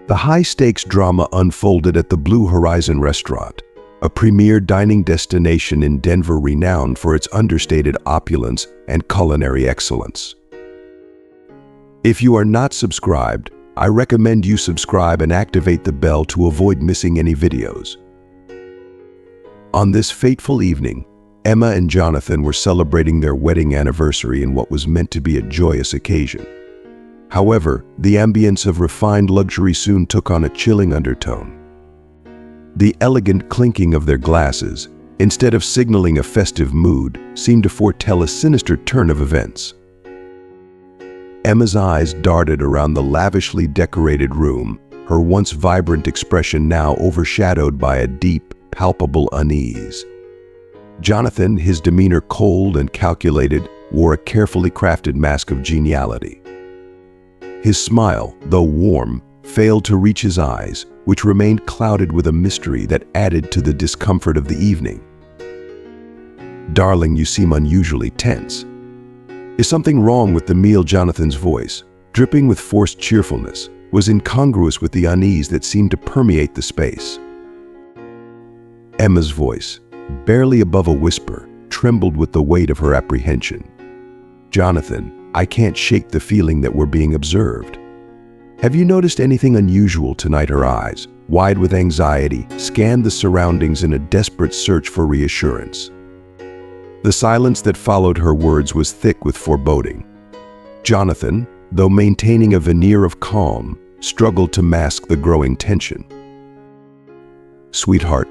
The high-stakes drama unfolded at the Blue Horizon restaurant, a premier dining destination in Denver renowned for its understated opulence and culinary excellence. If you are not subscribed, I recommend you subscribe and activate the bell to avoid missing any videos. On this fateful evening, Emma and Jonathan were celebrating their wedding anniversary in what was meant to be a joyous occasion. However, the ambience of refined luxury soon took on a chilling undertone. The elegant clinking of their glasses, instead of signaling a festive mood, seemed to foretell a sinister turn of events. Emma's eyes darted around the lavishly decorated room, her once vibrant expression now overshadowed by a deep, palpable unease. Jonathan, his demeanor cold and calculated, wore a carefully crafted mask of geniality. His smile, though warm, failed to reach his eyes, which remained clouded with a mystery that added to the discomfort of the evening. "Darling, you seem unusually tense. Is something wrong with the meal?" Jonathan's voice, dripping with forced cheerfulness, was incongruous with the unease that seemed to permeate the space. Emma's voice, barely above a whisper, trembled with the weight of her apprehension. "Jonathan, I can't shake the feeling that we're being observed. Have you noticed anything unusual tonight?" Her eyes, wide with anxiety, scanned the surroundings in a desperate search for reassurance. The silence that followed her words was thick with foreboding. Jonathan, though maintaining a veneer of calm, struggled to mask the growing tension. "Sweetheart,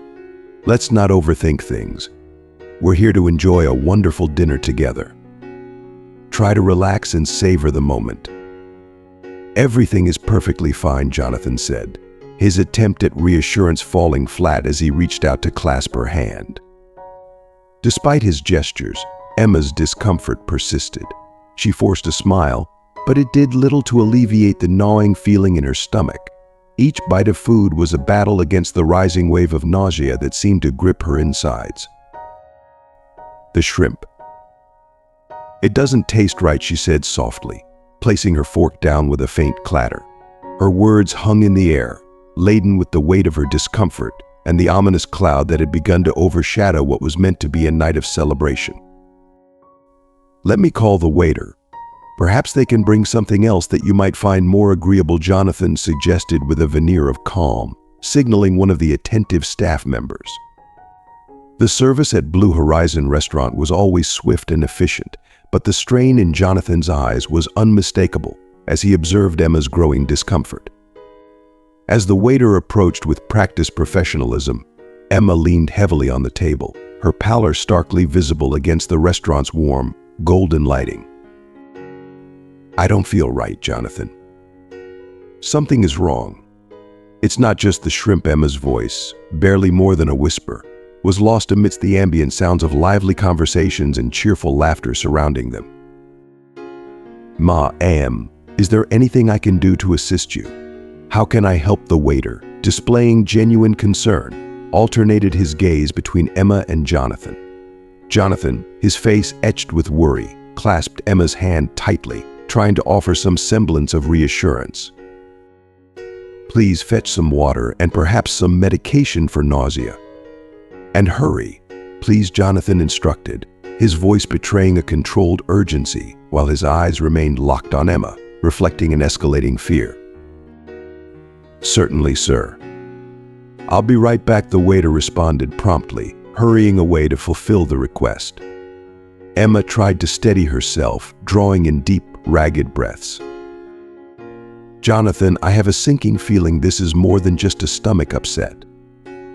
let's not overthink things. We're here to enjoy a wonderful dinner together. Try to relax and savor the moment." "Everything is perfectly fine," Jonathan said, his attempt at reassurance falling flat as he reached out to clasp her hand. Despite his gestures, Emma's discomfort persisted. She forced a smile, but it did little to alleviate the gnawing feeling in her stomach. Each bite of food was a battle against the rising wave of nausea that seemed to grip her insides. "The shrimp. It doesn't taste right," she said softly, placing her fork down with a faint clatter. Her words hung in the air, laden with the weight of her discomfort and the ominous cloud that had begun to overshadow what was meant to be a night of celebration. "Let me call the waiter. Perhaps they can bring something else that you might find more agreeable," Jonathan suggested with a veneer of calm, signaling one of the attentive staff members. The service at Blue Horizon restaurant was always swift and efficient, but the strain in Jonathan's eyes was unmistakable as he observed Emma's growing discomfort. As the waiter approached with practiced professionalism, Emma leaned heavily on the table, her pallor starkly visible against the restaurant's warm, golden lighting. "I don't feel right, Jonathan. Something is wrong." "It's not just the shrimp." Emma's voice, barely more than a whisper, was lost amidst the ambient sounds of lively conversations and cheerful laughter surrounding them. Is there anything I can do to assist you? How can I help?" The waiter, displaying genuine concern, alternated his gaze between Emma and Jonathan. Jonathan, his face etched with worry, clasped Emma's hand tightly, trying to offer some semblance of reassurance. "Please fetch some water and perhaps some medication for nausea. And hurry, please," Jonathan instructed, his voice betraying a controlled urgency while his eyes remained locked on Emma, reflecting an escalating fear. "Certainly, sir. I'll be right back," the waiter responded promptly, hurrying away to fulfill the request. Emma tried to steady herself, drawing in deep, ragged breaths. "Jonathan, I have a sinking feeling this is more than just a stomach upset.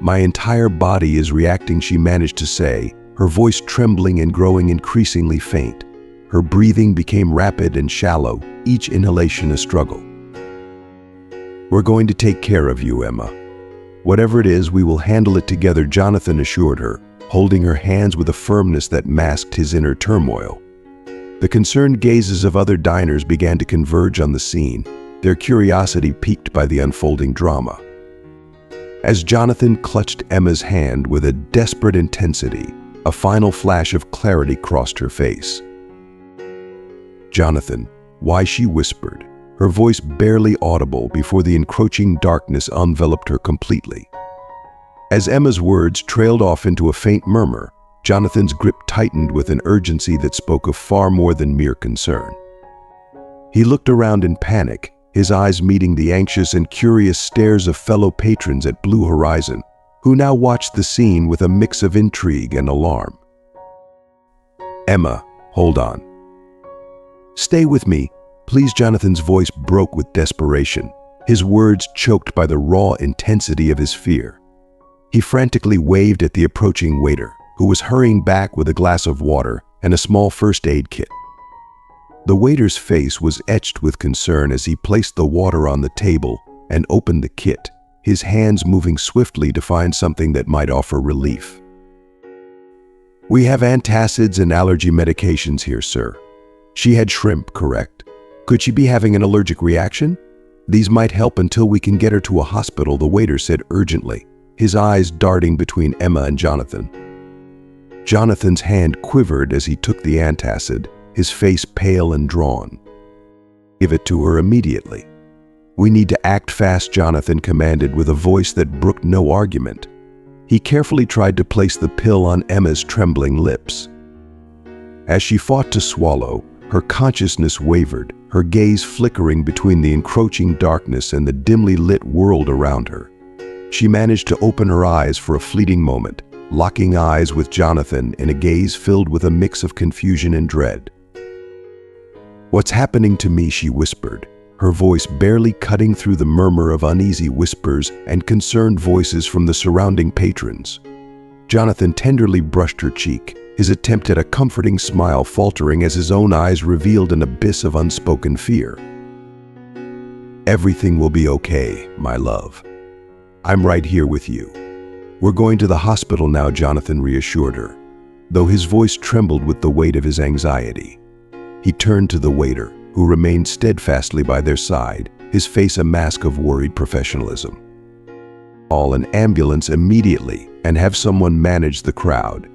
My entire body is reacting," she managed to say, her voice trembling and growing increasingly faint. Her breathing became rapid and shallow, each inhalation a struggle. "We're going to take care of you, Emma. Whatever it is, we will handle it together," Jonathan assured her, holding her hands with a firmness that masked his inner turmoil. The concerned gazes of other diners began to converge on the scene, their curiosity piqued by the unfolding drama. As Jonathan clutched Emma's hand with a desperate intensity, a final flash of clarity crossed her face. "Jonathan, why?" she whispered, her voice barely audible before the encroaching darkness enveloped her completely. As Emma's words trailed off into a faint murmur, Jonathan's grip tightened with an urgency that spoke of far more than mere concern. He looked around in panic, his eyes meeting the anxious and curious stares of fellow patrons at Blue Horizon, who now watched the scene with a mix of intrigue and alarm. "Emma, hold on. Stay with me, please." Jonathan's voice broke with desperation, his words choked by the raw intensity of his fear. He frantically waved at the approaching waiter, who was hurrying back with a glass of water and a small first aid kit. The waiter's face was etched with concern as he placed the water on the table and opened the kit, his hands moving swiftly to find something that might offer relief. "We have antacids and allergy medications here, sir. She had shrimp, correct? Could she be having an allergic reaction? These might help until we can get her to a hospital," the waiter said urgently, his eyes darting between Emma and Jonathan. Jonathan's hand quivered as he took the antacid, his face pale and drawn. "Give it to her immediately." "We need to act fast," Jonathan commanded with a voice that brooked no argument. He carefully tried to place the pill on Emma's trembling lips. As she fought to swallow, her consciousness wavered, her gaze flickering between the encroaching darkness and the dimly lit world around her. She managed to open her eyes for a fleeting moment, locking eyes with Jonathan in a gaze filled with a mix of confusion and dread. "What's happening to me?" she whispered, her voice barely cutting through the murmur of uneasy whispers and concerned voices from the surrounding patrons. Jonathan tenderly brushed her cheek, his attempt at a comforting smile faltering as his own eyes revealed an abyss of unspoken fear. "Everything will be okay, my love. I'm right here with you. We're going to the hospital now," Jonathan reassured her, though his voice trembled with the weight of his anxiety. He turned to the waiter, who remained steadfastly by their side, his face a mask of worried professionalism. "Call an ambulance immediately and have someone manage the crowd.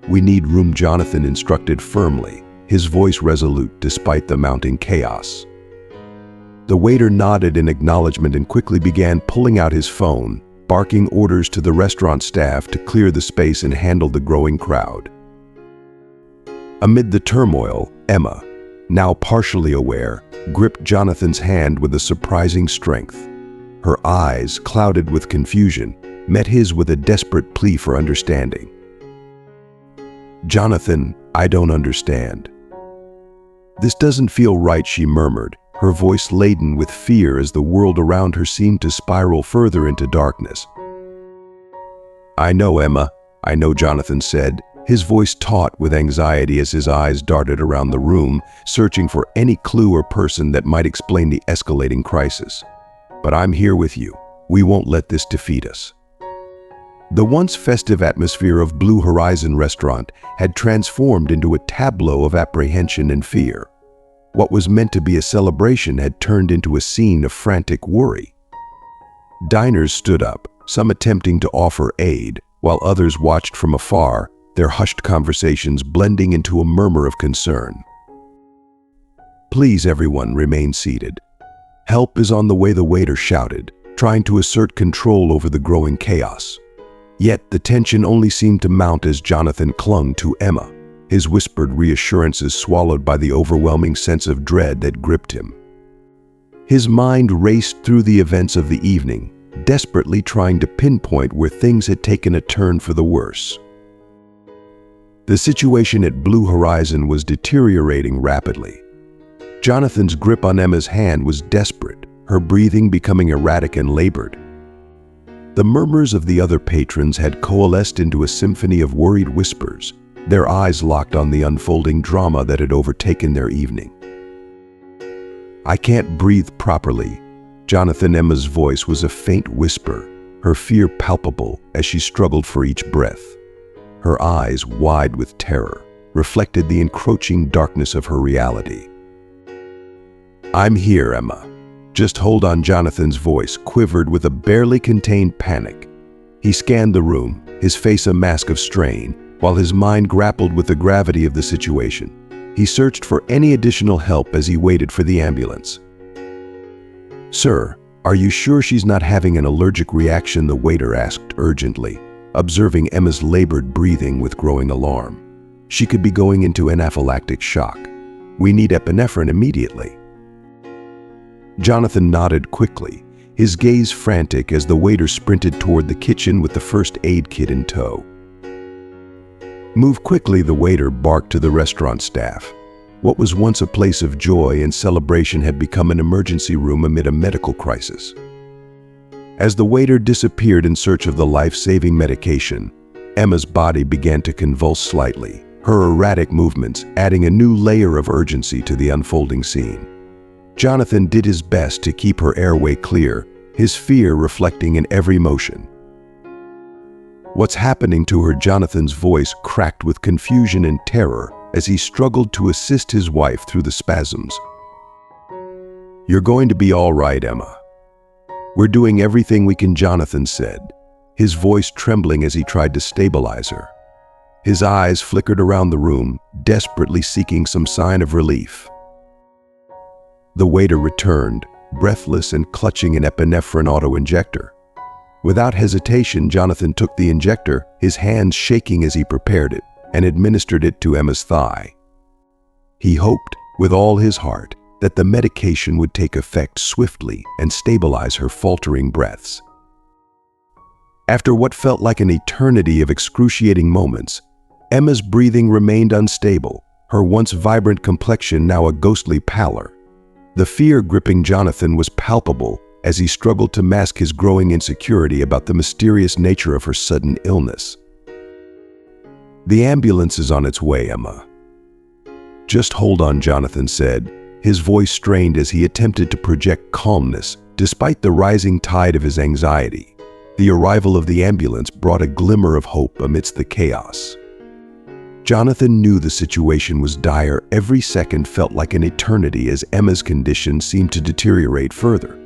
We need room," Jonathan instructed firmly, his voice resolute despite the mounting chaos. The waiter nodded in acknowledgement and quickly began pulling out his phone, barking orders to the restaurant staff to clear the space and handle the growing crowd. Amid the turmoil, Emma, now partially aware, gripped Jonathan's hand with a surprising strength. Her eyes, clouded with confusion, met his with a desperate plea for understanding. "Jonathan, I don't understand. This doesn't feel right," she murmured, her voice laden with fear as the world around her seemed to spiral further into darkness. "I know, Emma, I know," Jonathan said, his voice taut with anxiety as his eyes darted around the room, searching for any clue or person that might explain the escalating crisis. "But I'm here with you. We won't let this defeat us." The once festive atmosphere of Blue Horizon restaurant had transformed into a tableau of apprehension and fear. What was meant to be a celebration had turned into a scene of frantic worry. Diners stood up, some attempting to offer aid, while others watched from afar, their hushed conversations blending into a murmur of concern. "Please, everyone, remain seated. Help is on the way," the waiter shouted, trying to assert control over the growing chaos. Yet the tension only seemed to mount as Jonathan clung to Emma, his whispered reassurances swallowed by the overwhelming sense of dread that gripped him. His mind raced through the events of the evening, desperately trying to pinpoint where things had taken a turn for the worse. The situation at Blue Horizon was deteriorating rapidly. Jonathan's grip on Emma's hand was desperate, her breathing becoming erratic and labored. The murmurs of the other patrons had coalesced into a symphony of worried whispers, their eyes locked on the unfolding drama that had overtaken their evening. "I can't breathe properly." Emma's voice was a faint whisper, her fear palpable as she struggled for each breath. Her eyes, wide with terror, reflected the encroaching darkness of her reality. "I'm here, Emma. Just hold on." Jonathan's voice quivered with a barely contained panic. He scanned the room, his face a mask of strain, while his mind grappled with the gravity of the situation. He searched for any additional help as he waited for the ambulance. "Sir, are you sure she's not having an allergic reaction?" the waiter asked urgently, observing Emma's labored breathing with growing alarm. "She could be going into anaphylactic shock. We need epinephrine immediately." Jonathan nodded quickly, his gaze frantic as the waiter sprinted toward the kitchen with the first aid kit in tow. "Move quickly," the waiter barked to the restaurant staff. What was once a place of joy and celebration had become an emergency room amid a medical crisis. As the waiter disappeared in search of the life-saving medication, Emma's body began to convulse slightly, her erratic movements adding a new layer of urgency to the unfolding scene. Jonathan did his best to keep her airway clear, his fear reflecting in every motion. "What's happening to her?" Jonathan's voice cracked with confusion and terror as he struggled to assist his wife through the spasms. "You're going to be all right, Emma. We're doing everything we can," Jonathan said, his voice trembling as he tried to stabilize her. His eyes flickered around the room, desperately seeking some sign of relief. The waiter returned, breathless and clutching an epinephrine auto-injector. Without hesitation, Jonathan took the injector, his hands shaking as he prepared it, and administered it to Emma's thigh. He hoped, with all his heart, that the medication would take effect swiftly and stabilize her faltering breaths. After what felt like an eternity of excruciating moments, Emma's breathing remained unstable, her once vibrant complexion now a ghostly pallor. The fear gripping Jonathan was palpable as he struggled to mask his growing insecurity about the mysterious nature of her sudden illness. "The ambulance is on its way, Emma." "Just hold on," Jonathan said, his voice strained as he attempted to project calmness despite the rising tide of his anxiety. The arrival of the ambulance brought a glimmer of hope amidst the chaos. Jonathan knew the situation was dire. Every second felt like an eternity as Emma's condition seemed to deteriorate further.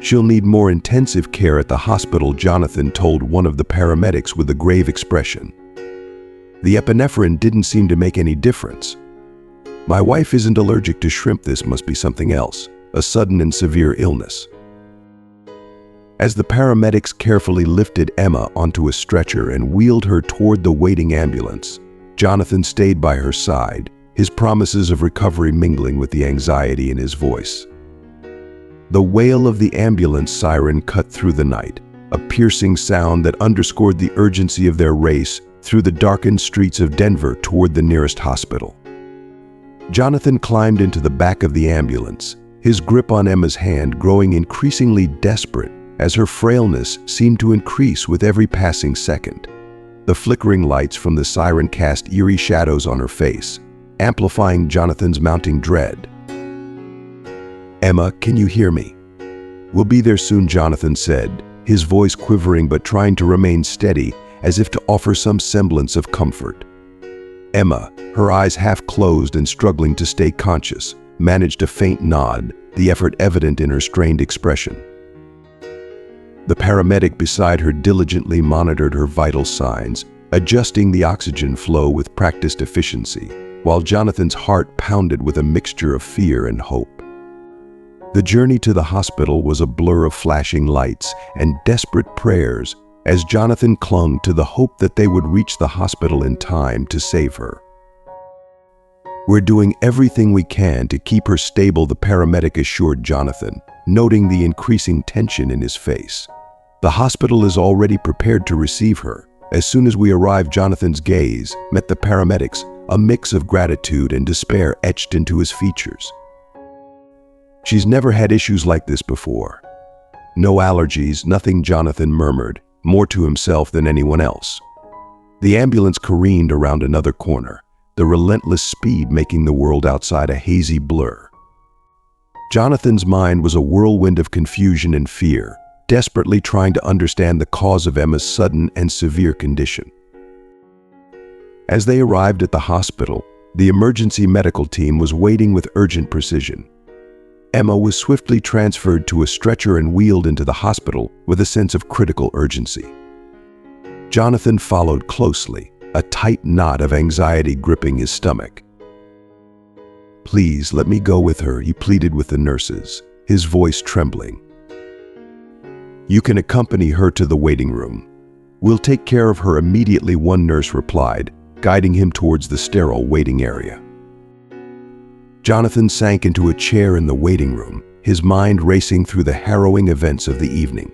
"She'll need more intensive care at the hospital," Jonathan told one of the paramedics with a grave expression. "The epinephrine didn't seem to make any difference." "My wife isn't allergic to shrimp. This must be something else, a sudden and severe illness." As the paramedics carefully lifted Emma onto a stretcher and wheeled her toward the waiting ambulance, Jonathan stayed by her side, his promises of recovery mingling with the anxiety in his voice. The wail of the ambulance siren cut through the night, a piercing sound that underscored the urgency of their race through the darkened streets of Denver toward the nearest hospital. Jonathan climbed into the back of the ambulance, his grip on Emma's hand growing increasingly desperate as her frailness seemed to increase with every passing second. The flickering lights from the siren cast eerie shadows on her face, amplifying Jonathan's mounting dread. "Emma, can you hear me?" "We'll be there soon," Jonathan said, his voice quivering but trying to remain steady as if to offer some semblance of comfort. Emma, her eyes half closed and struggling to stay conscious, managed a faint nod, the effort evident in her strained expression. The paramedic beside her diligently monitored her vital signs, adjusting the oxygen flow with practiced efficiency, while Jonathan's heart pounded with a mixture of fear and hope. The journey to the hospital was a blur of flashing lights and desperate prayers as Jonathan clung to the hope that they would reach the hospital in time to save her. "We're doing everything we can to keep her stable," the paramedic assured Jonathan, noting the increasing tension in his face. "The hospital is already prepared to receive her." As soon as we arrived, Jonathan's gaze met the paramedics, a mix of gratitude and despair etched into his features. "She's never had issues like this before." "No allergies, nothing," Jonathan murmured, more to himself than anyone else. The ambulance careened around another corner, the relentless speed making the world outside a hazy blur. Jonathan's mind was a whirlwind of confusion and fear, desperately trying to understand the cause of Emma's sudden and severe condition. As they arrived at the hospital, the emergency medical team was waiting with urgent precision. Emma was swiftly transferred to a stretcher and wheeled into the hospital with a sense of critical urgency. Jonathan followed closely, a tight knot of anxiety gripping his stomach. "Please, let me go with her," he pleaded with the nurses, his voice trembling. "You can accompany her to the waiting room. We'll take care of her immediately," one nurse replied, guiding him towards the sterile waiting area. Jonathan sank into a chair in the waiting room, his mind racing through the harrowing events of the evening.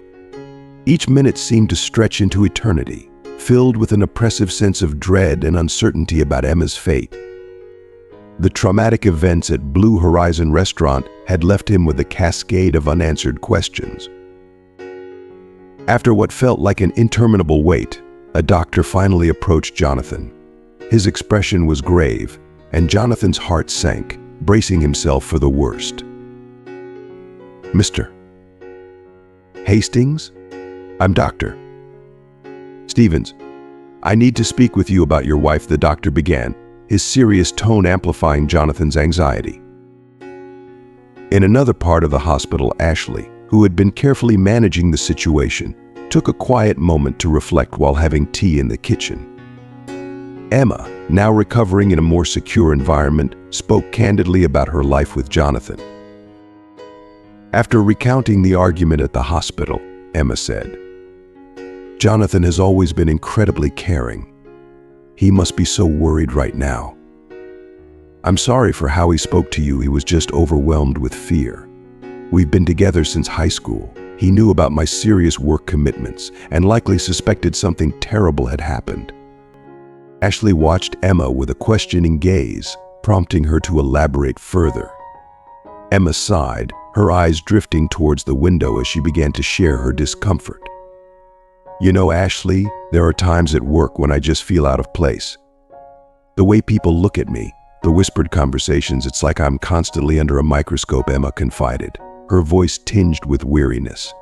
Each minute seemed to stretch into eternity, filled with an oppressive sense of dread and uncertainty about Emma's fate. The traumatic events at Blue Horizon restaurant had left him with a cascade of unanswered questions. After what felt like an interminable wait, a doctor finally approached Jonathan. His expression was grave, and Jonathan's heart sank, bracing himself for the worst. "Mr. Hastings? I'm Dr. Stevens. I need to speak with you about your wife," the doctor began, his serious tone amplifying Jonathan's anxiety. In another part of the hospital, Ashley, who had been carefully managing the situation, took a quiet moment to reflect while having tea in the kitchen. Emma, now recovering in a more secure environment, spoke candidly about her life with Jonathan. After recounting the argument at the hospital, Emma said, "Jonathan has always been incredibly caring. He must be so worried right now. I'm sorry for how he spoke to you. He was just overwhelmed with fear. We've been together since high school. He knew about my serious work commitments and likely suspected something terrible had happened." Ashley watched Emma with a questioning gaze, prompting her to elaborate further. Emma sighed, her eyes drifting towards the window as she began to share her discomfort. "You know, Ashley, there are times at work when I just feel out of place. The way people look at me, the whispered conversations, it's like I'm constantly under a microscope," Emma confided, her voice tinged with weariness.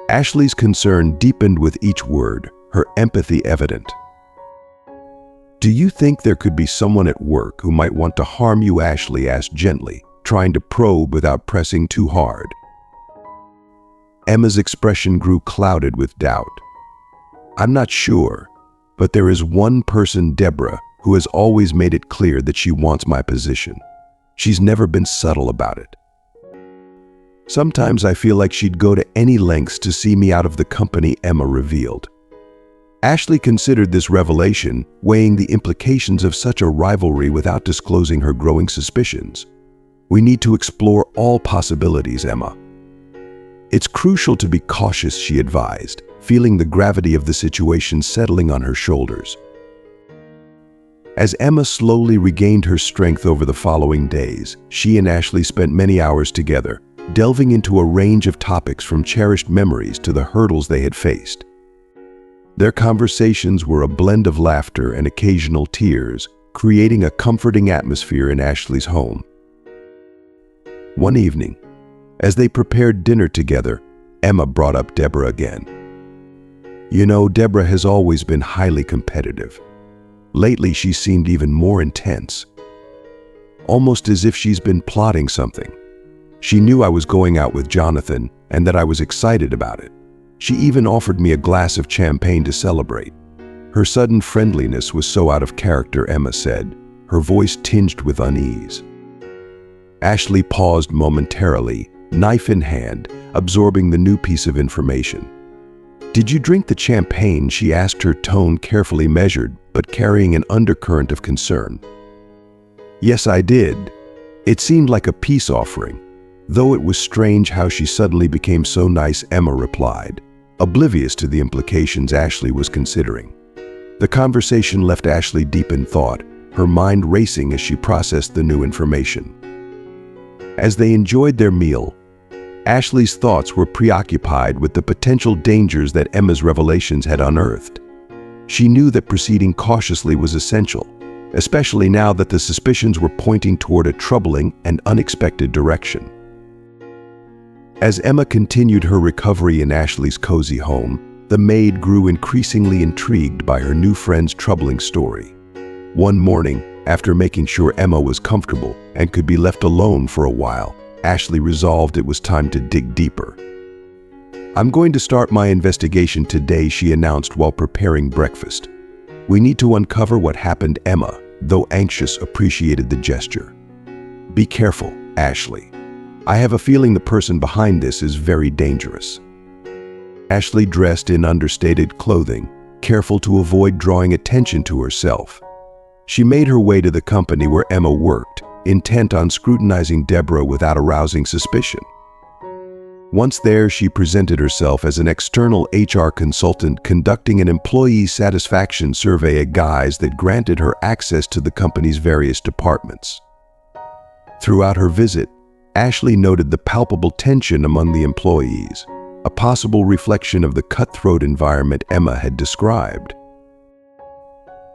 Ashley's concern deepened with each word, her empathy evident. "Do you think there could be someone at work who might want to harm you?" Ashley asked gently, trying to probe without pressing too hard. Emma's expression grew clouded with doubt. "I'm not sure, but there is one person, Deborah, who has always made it clear that she wants my position. She's never been subtle about it. Sometimes I feel like she'd go to any lengths to see me out of the company," Emma revealed. Ashley considered this revelation, weighing the implications of such a rivalry without disclosing her growing suspicions. "We need to explore all possibilities, Emma. It's crucial to be cautious," she advised, feeling the gravity of the situation settling on her shoulders. As Emma slowly regained her strength over the following days, she and Ashley spent many hours together, delving into a range of topics from cherished memories to the hurdles they had faced. Their conversations were a blend of laughter and occasional tears, creating a comforting atmosphere in Ashley's home. One evening, as they prepared dinner together, Emma brought up Deborah again. "You know, Deborah has always been highly competitive. Lately, she seemed even more intense, almost as if she's been plotting something. She knew I was going out with Jonathan and that I was excited about it. She even offered me a glass of champagne to celebrate. Her sudden friendliness was so out of character," Emma said, her voice tinged with unease. Ashley paused momentarily, knife in hand, absorbing the new piece of information. "Did you drink the champagne?" she asked, her tone carefully measured, but carrying an undercurrent of concern. "Yes, I did. It seemed like a peace offering, though it was strange how she suddenly became so nice," Emma replied, oblivious to the implications Ashley was considering. The conversation left Ashley deep in thought, her mind racing as she processed the new information. As they enjoyed their meal, Ashley's thoughts were preoccupied with the potential dangers that Emma's revelations had unearthed. She knew that proceeding cautiously was essential, especially now that the suspicions were pointing toward a troubling and unexpected direction. As Emma continued her recovery in Ashley's cozy home, the maid grew increasingly intrigued by her new friend's troubling story. One morning, after making sure Emma was comfortable and could be left alone for a while, Ashley resolved it was time to dig deeper. "I'm going to start my investigation today," she announced while preparing breakfast. "We need to uncover what happened." Emma, though anxious, appreciated the gesture. "Be careful, Ashley. I have a feeling the person behind this is very dangerous." Ashley dressed in understated clothing, careful to avoid drawing attention to herself. She made her way to the company where Emma worked, intent on scrutinizing Deborah without arousing suspicion. Once there, she presented herself as an external HR consultant conducting an employee satisfaction survey, a guise that granted her access to the company's various departments. Throughout her visit, Ashley noted the palpable tension among the employees, a possible reflection of the cutthroat environment Emma had described.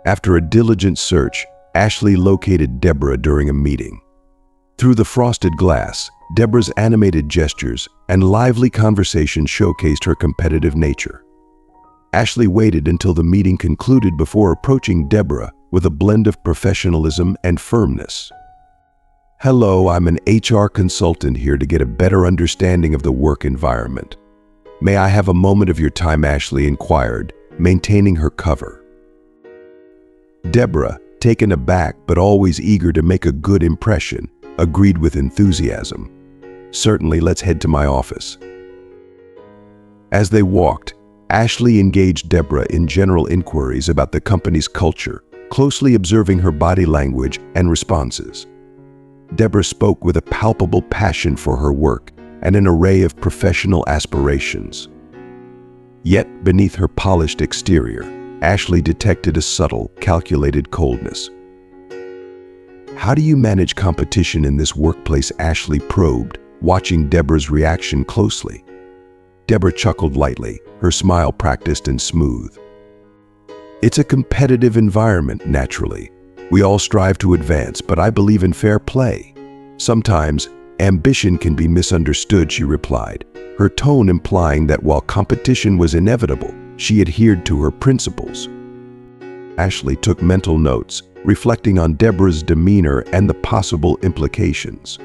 After a diligent search, Ashley located Deborah during a meeting. Through the frosted glass, Deborah's animated gestures and lively conversation showcased her competitive nature. Ashley waited until the meeting concluded before approaching Deborah with a blend of professionalism and firmness. "Hello, I'm an HR consultant here to get a better understanding of the work environment. May I have a moment of your time?" Ashley inquired, maintaining her cover. Deborah, taken aback but always eager to make a good impression, agreed with enthusiasm. "Certainly, let's head to my office." As they walked, Ashley engaged Deborah in general inquiries about the company's culture, closely observing her body language and responses. Deborah spoke with a palpable passion for her work and an array of professional aspirations. Yet, beneath her polished exterior, Ashley detected a subtle, calculated coldness. "How do you manage competition in this workplace?" Ashley probed, watching Deborah's reaction closely. Deborah chuckled lightly, her smile practiced and smooth. "It's a competitive environment, naturally. We all strive to advance, but I believe in fair play. Sometimes, ambition can be misunderstood," she replied, her tone implying that while competition was inevitable, she adhered to her principles. Ashley took mental notes, reflecting on Deborah's demeanor and the possible implications.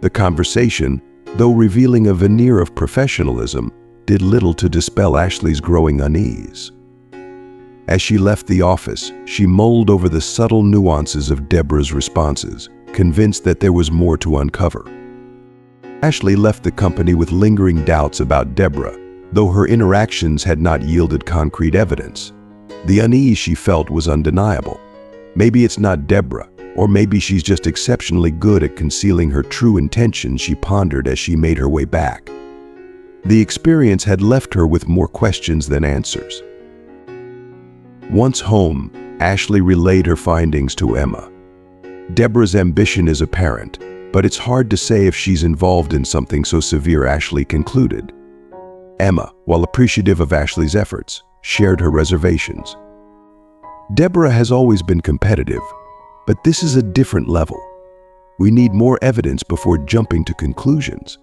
The conversation, though revealing a veneer of professionalism, did little to dispel Ashley's growing unease. As she left the office, she mulled over the subtle nuances of Deborah's responses, convinced that there was more to uncover. Ashley left the company with lingering doubts about Deborah, though her interactions had not yielded concrete evidence. The unease she felt was undeniable. Maybe it's not Deborah, or maybe she's just exceptionally good at concealing her true intentions, she pondered as she made her way back. The experience had left her with more questions than answers. Once home, Ashley relayed her findings to Emma. "Deborah's ambition is apparent, but it's hard to say if she's involved in something so severe," Ashley concluded. Emma, while appreciative of Ashley's efforts, shared her reservations. "Deborah has always been competitive, but this is a different level. We need more evidence before jumping to conclusions."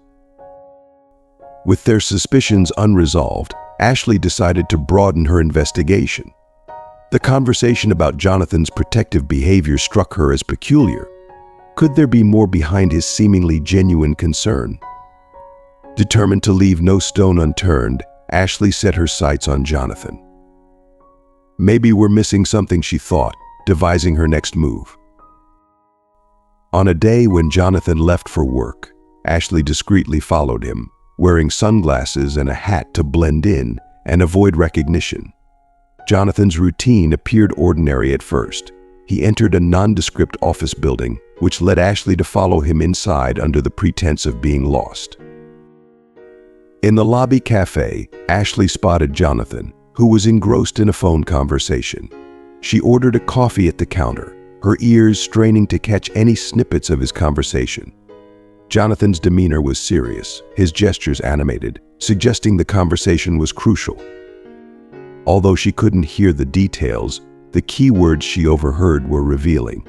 With their suspicions unresolved, Ashley decided to broaden her investigation. The conversation about Jonathan's protective behavior struck her as peculiar. Could there be more behind his seemingly genuine concern? Determined to leave no stone unturned, Ashley set her sights on Jonathan. "Maybe we're missing something," she thought, devising her next move. On a day when Jonathan left for work, Ashley discreetly followed him, wearing sunglasses and a hat to blend in and avoid recognition. Jonathan's routine appeared ordinary at first. He entered a nondescript office building, which led Ashley to follow him inside under the pretense of being lost. In the lobby cafe, Ashley spotted Jonathan, who was engrossed in a phone conversation. She ordered a coffee at the counter, her ears straining to catch any snippets of his conversation. Jonathan's demeanor was serious, his gestures animated, suggesting the conversation was crucial. Although she couldn't hear the details, the key words she overheard were revealing.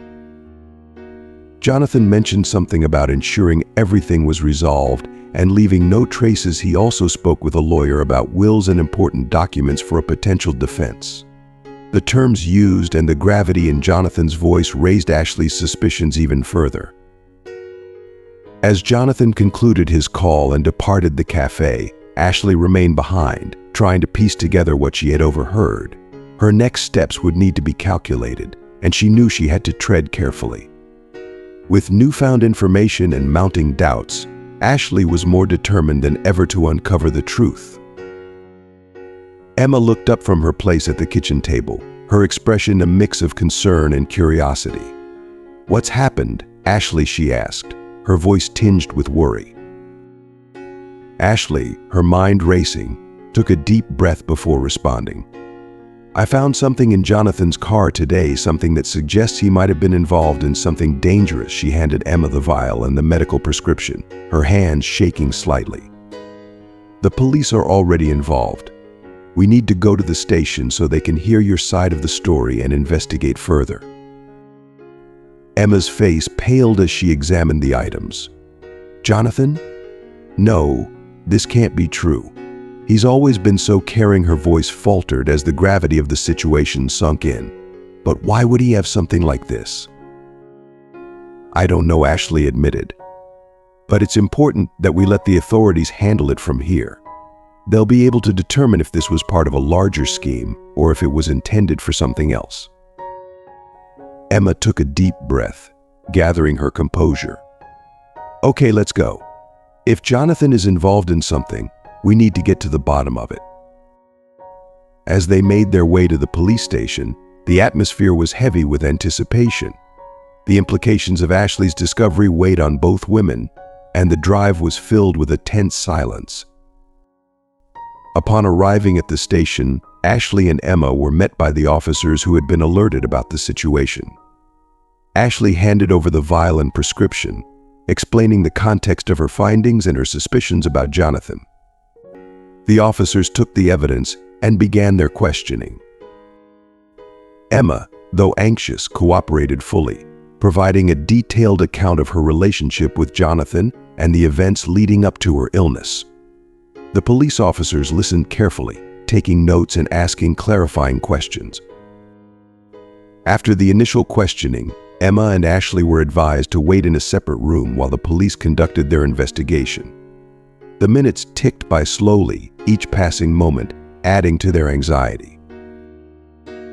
Jonathan mentioned something about ensuring everything was resolved and leaving no traces. He also spoke with a lawyer about wills and important documents for a potential defense. The terms used and the gravity in Jonathan's voice raised Ashley's suspicions even further. As Jonathan concluded his call and departed the cafe, Ashley remained behind, trying to piece together what she had overheard. Her next steps would need to be calculated, and she knew she had to tread carefully. With newfound information and mounting doubts, Ashley was more determined than ever to uncover the truth. Emma looked up from her place at the kitchen table, her expression a mix of concern and curiosity. "What's happened, Ashley?" she asked, her voice tinged with worry. Ashley, her mind racing, took a deep breath before responding. "I found something in Jonathan's car today, something that suggests he might have been involved in something dangerous." She handed Emma the vial and the medical prescription, her hands shaking slightly. "The police are already involved. We need to go to the station so they can hear your side of the story and investigate further." Emma's face paled as she examined the items. "Jonathan? No, this can't be true. He's always been so caring." Her voice faltered as the gravity of the situation sunk in. "But why would he have something like this?" "I don't know," Ashley admitted. "But it's important that we let the authorities handle it from here. They'll be able to determine if this was part of a larger scheme or if it was intended for something else." Emma took a deep breath, gathering her composure. "Okay, let's go. If Jonathan is involved in something, we need to get to the bottom of it." As they made their way to the police station, the atmosphere was heavy with anticipation. The implications of Ashley's discovery weighed on both women, and the drive was filled with a tense silence. Upon arriving at the station, Ashley and Emma were met by the officers who had been alerted about the situation. Ashley handed over the vial and prescription, explaining the context of her findings and her suspicions about Jonathan. The officers took the evidence and began their questioning. Emma, though anxious, cooperated fully, providing a detailed account of her relationship with Jonathan and the events leading up to her illness. The police officers listened carefully, taking notes and asking clarifying questions. After the initial questioning, Emma and Ashley were advised to wait in a separate room while the police conducted their investigation. The minutes ticked by slowly, each passing moment adding to their anxiety.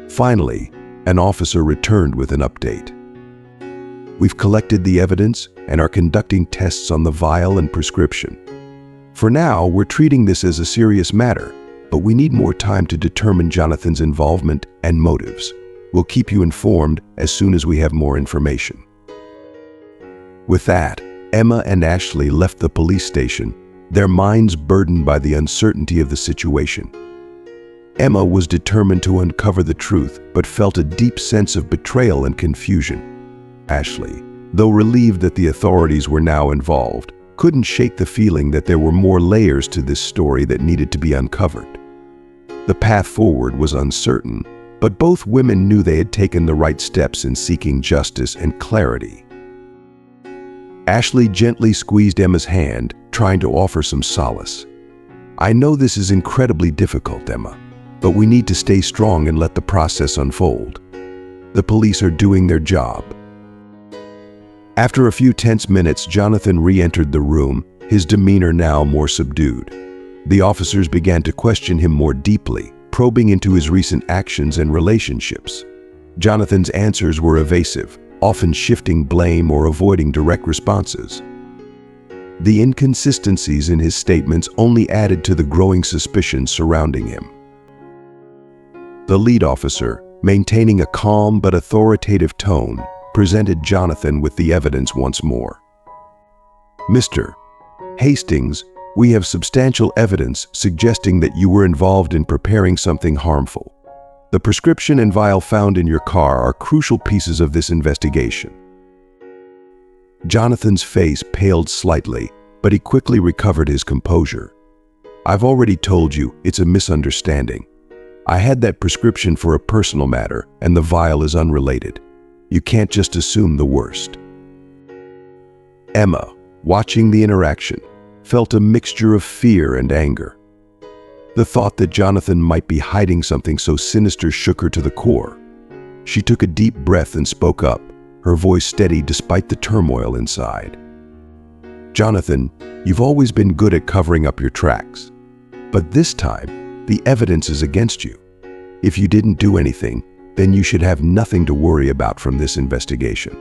Finally, an officer returned with an update. "We've collected the evidence and are conducting tests on the vial and prescription. For now, we're treating this as a serious matter, but we need more time to determine Jonathan's involvement and motives. We'll keep you informed as soon as we have more information." With that, Emma and Ashley left the police station, their minds burdened by the uncertainty of the situation. Emma was determined to uncover the truth, but felt a deep sense of betrayal and confusion. Ashley, though relieved that the authorities were now involved, couldn't shake the feeling that there were more layers to this story that needed to be uncovered. The path forward was uncertain, but both women knew they had taken the right steps in seeking justice and clarity. Ashley gently squeezed Emma's hand, trying to offer some solace. "I know this is incredibly difficult, Emma, but we need to stay strong and let the process unfold. The police are doing their job." After a few tense minutes, Jonathan re-entered the room, his demeanor now more subdued. The officers began to question him more deeply, probing into his recent actions and relationships. Jonathan's answers were evasive, often shifting blame or avoiding direct responses. The inconsistencies in his statements only added to the growing suspicion surrounding him. The lead officer, maintaining a calm but authoritative tone, presented Jonathan with the evidence once more. "Mr. Hastings, we have substantial evidence suggesting that you were involved in preparing something harmful. The prescription and vial found in your car are crucial pieces of this investigation." Jonathan's face paled slightly, but he quickly recovered his composure. "I've already told you it's a misunderstanding. I had that prescription for a personal matter, and the vial is unrelated. You can't just assume the worst." Emma, watching the interaction, felt a mixture of fear and anger. The thought that Jonathan might be hiding something so sinister shook her to the core. She took a deep breath and spoke up, her voice steady despite the turmoil inside. "Jonathan, you've always been good at covering up your tracks. But this time, the evidence is against you. If you didn't do anything, then you should have nothing to worry about from this investigation."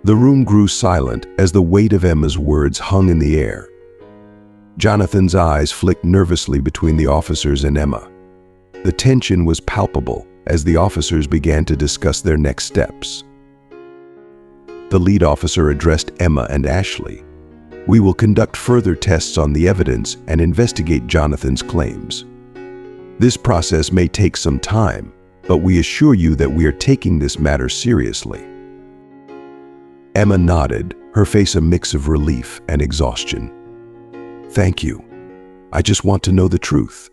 The room grew silent as the weight of Emma's words hung in the air. Jonathan's eyes flicked nervously between the officers and Emma. The tension was palpable as the officers began to discuss their next steps. The lead officer addressed Emma and Ashley. "We will conduct further tests on the evidence and investigate Jonathan's claims. This process may take some time, but we assure you that we are taking this matter seriously." Emma nodded, her face a mix of relief and exhaustion. "Thank you. I just want to know the truth."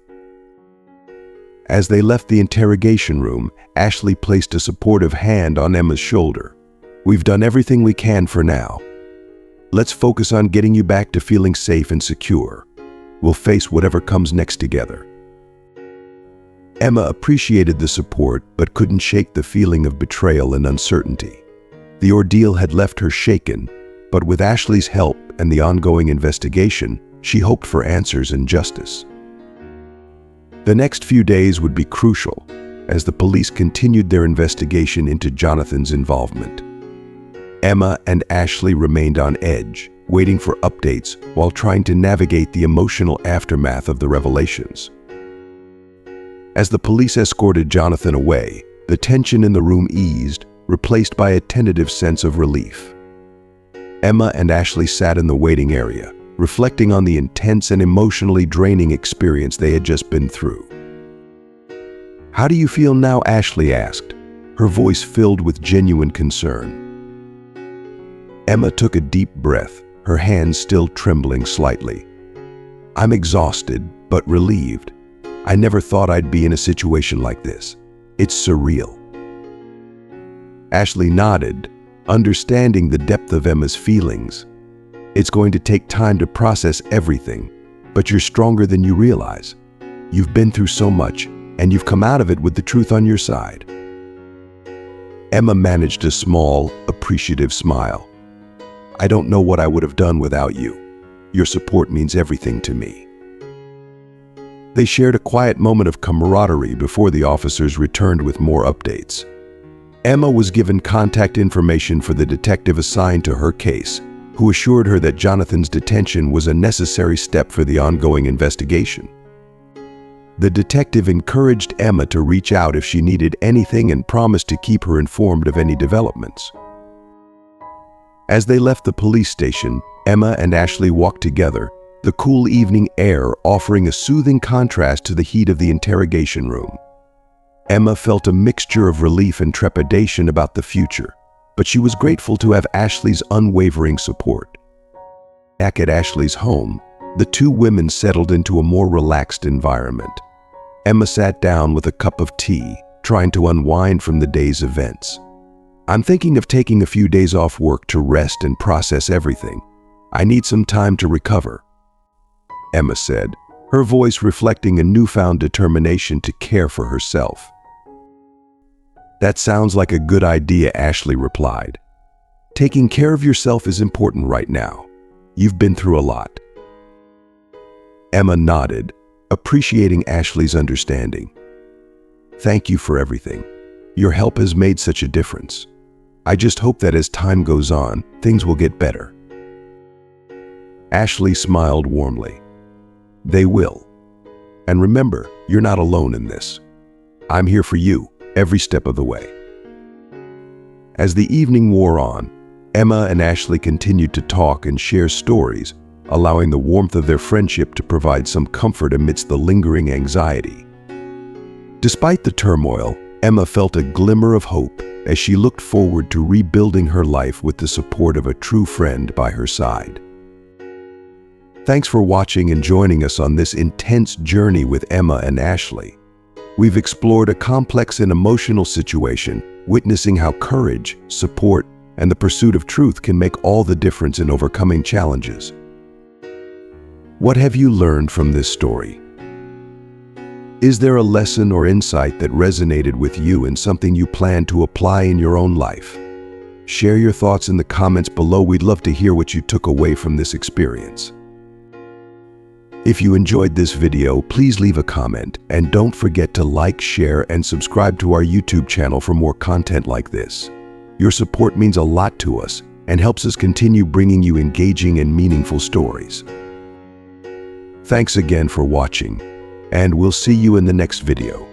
As they left the interrogation room, Ashley placed a supportive hand on Emma's shoulder. "We've done everything we can for now. Let's focus on getting you back to feeling safe and secure. We'll face whatever comes next together." Emma appreciated the support but couldn't shake the feeling of betrayal and uncertainty. The ordeal had left her shaken, but with Ashley's help and the ongoing investigation, she hoped for answers and justice. The next few days would be crucial as the police continued their investigation into Jonathan's involvement. Emma and Ashley remained on edge, waiting for updates while trying to navigate the emotional aftermath of the revelations. As the police escorted Jonathan away, the tension in the room eased, replaced by a tentative sense of relief. Emma and Ashley sat in the waiting area, reflecting on the intense and emotionally draining experience they had just been through. "How do you feel now?" Ashley asked, her voice filled with genuine concern. Emma took a deep breath, her hands still trembling slightly. "I'm exhausted, but relieved. I never thought I'd be in a situation like this. It's surreal." Ashley nodded, understanding the depth of Emma's feelings. "It's going to take time to process everything, but you're stronger than you realize. You've been through so much, and you've come out of it with the truth on your side." Emma managed a small, appreciative smile. "I don't know what I would have done without you. Your support means everything to me." They shared a quiet moment of camaraderie before the officers returned with more updates. Emma was given contact information for the detective assigned to her case, who assured her that Jonathan's detention was a necessary step for the ongoing investigation. The detective encouraged Emma to reach out if she needed anything and promised to keep her informed of any developments. As they left the police station, Emma and Ashley walked together, the cool evening air offering a soothing contrast to the heat of the interrogation room. Emma felt a mixture of relief and trepidation about the future, but she was grateful to have Ashley's unwavering support. Back at Ashley's home, the two women settled into a more relaxed environment. Emma sat down with a cup of tea, trying to unwind from the day's events. "I'm thinking of taking a few days off work to rest and process everything. I need some time to recover," Emma said, her voice reflecting a newfound determination to care for herself. "That sounds like a good idea," Ashley replied. "Taking care of yourself is important right now. You've been through a lot." Emma nodded, appreciating Ashley's understanding. "Thank you for everything. Your help has made such a difference. I just hope that as time goes on, things will get better." Ashley smiled warmly. "They will. And remember, you're not alone in this. I'm here for you every step of the way." As the evening wore on, Emma and Ashley continued to talk and share stories, allowing the warmth of their friendship to provide some comfort amidst the lingering anxiety. Despite the turmoil, Emma felt a glimmer of hope as she looked forward to rebuilding her life with the support of a true friend by her side. Thanks for watching and joining us on this intense journey with Emma and Ashley. We've explored a complex and emotional situation, witnessing how courage, support, and the pursuit of truth can make all the difference in overcoming challenges. What have you learned from this story? Is there a lesson or insight that resonated with you and something you plan to apply in your own life? Share your thoughts in the comments below. We'd love to hear what you took away from this experience. If you enjoyed this video, please leave a comment and don't forget to like, share, and subscribe to our YouTube channel for more content like this. Your support means a lot to us, and helps us continue bringing you engaging and meaningful stories. Thanks again for watching, and we'll see you in the next video.